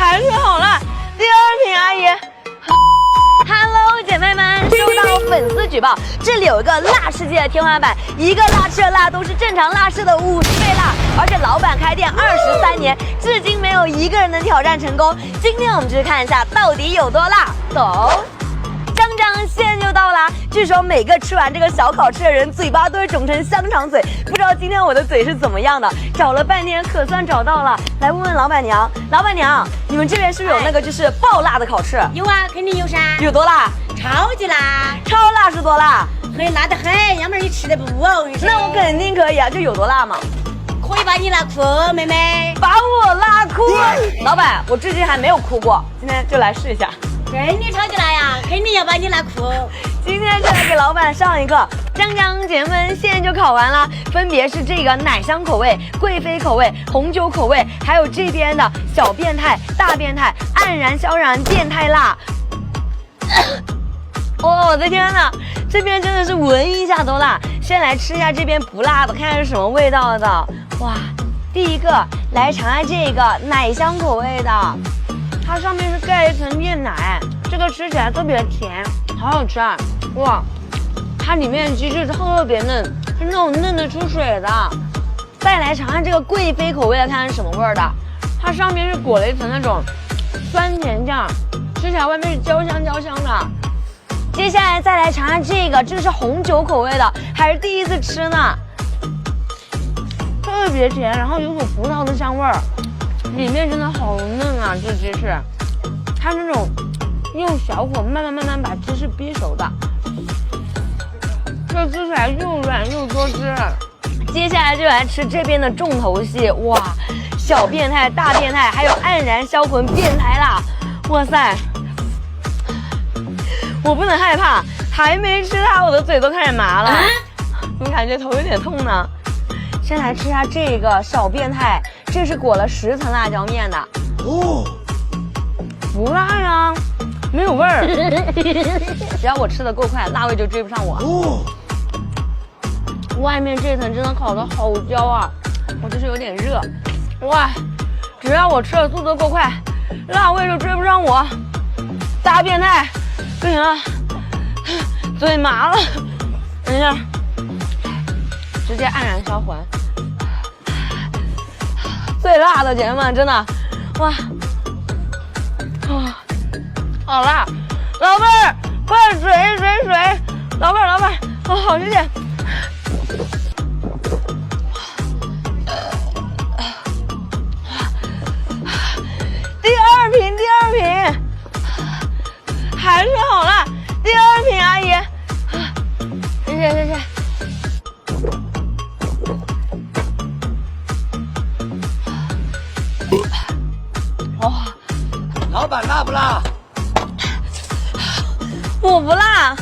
还是好辣。第二瓶，阿姨。Hello， 姐妹们，收到粉丝举报，这里有一个辣世界的天花板，一个辣吃的辣度是正常辣市的50倍辣，而且老板开店23年，至今没有一个人能挑战成功。今天我们就去看一下到底有多辣，走。张张，现在就到啦！据说每个吃完这个小烤翅的人，嘴巴都会肿成香肠嘴。不知道今天我的嘴是怎么样的？找了半天，可算找到了。来问问老板娘，老板娘，你们这边是不是有那个就是爆辣的烤翅？有啊，肯定有噻。有多辣？超级辣！超辣是多辣？很辣得很，要不然你吃得不哦。那我肯定可以啊，就有多辣嘛？可以把你辣哭，妹妹。把我辣哭？老板，我至今还没有哭过，今天就来试一下。肯定超级辣呀，肯定要把你辣哭。今天就来给老板上一课。张张姐们现在就考完了，分别是这个奶香口味、贵妃口味、红酒口味，还有这边的小变态、大变态、黯然销然、变态辣。哦，我的天哪，这边真的是闻一下都辣。先来吃一下这边不辣的，看看是什么味道的。哇，第一个来尝尝这个奶香口味的。它上面是盖一层炼奶，这个吃起来特别甜，好好吃啊！哇，它里面鸡翅特别嫩，是那种嫩得出水的。再来尝尝这个贵妃口味的，看看是什么味儿的。它上面是裹了一层那种酸甜酱，吃起来外面是焦香焦香的。接下来再来尝尝这个，这是红酒口味的，还是第一次吃呢，特别甜，然后有股葡萄的香味儿。里面真的好嫩啊，这鸡翅，它是那种用小火慢慢把鸡翅逼熟的，这吃起来又软又多汁。接下来就来吃这边的重头戏，哇，小变态、大变态，还有黯然销魂变态辣，哇塞！我不能害怕，还没吃它，我的嘴都开始麻了，怎么感觉头有点痛呢？先来吃一下这个小变态。这是裹了10层辣椒面的哦，不辣呀，没有味儿。只要我吃的够快，辣味就追不上我。哦，外面这层真的烤得好焦啊，我就是有点热。哇，只要我吃的速度够快，辣味就追不上我。大变态，不行了，嘴麻了。等一下，直接黯然销魂。最辣的姐妹们，真的，哇，啊，好辣！老妹儿，快水！老板，哦，好谢谢。第二瓶，还是好辣。第二瓶，阿姨，谢谢。老板辣不辣？我不辣。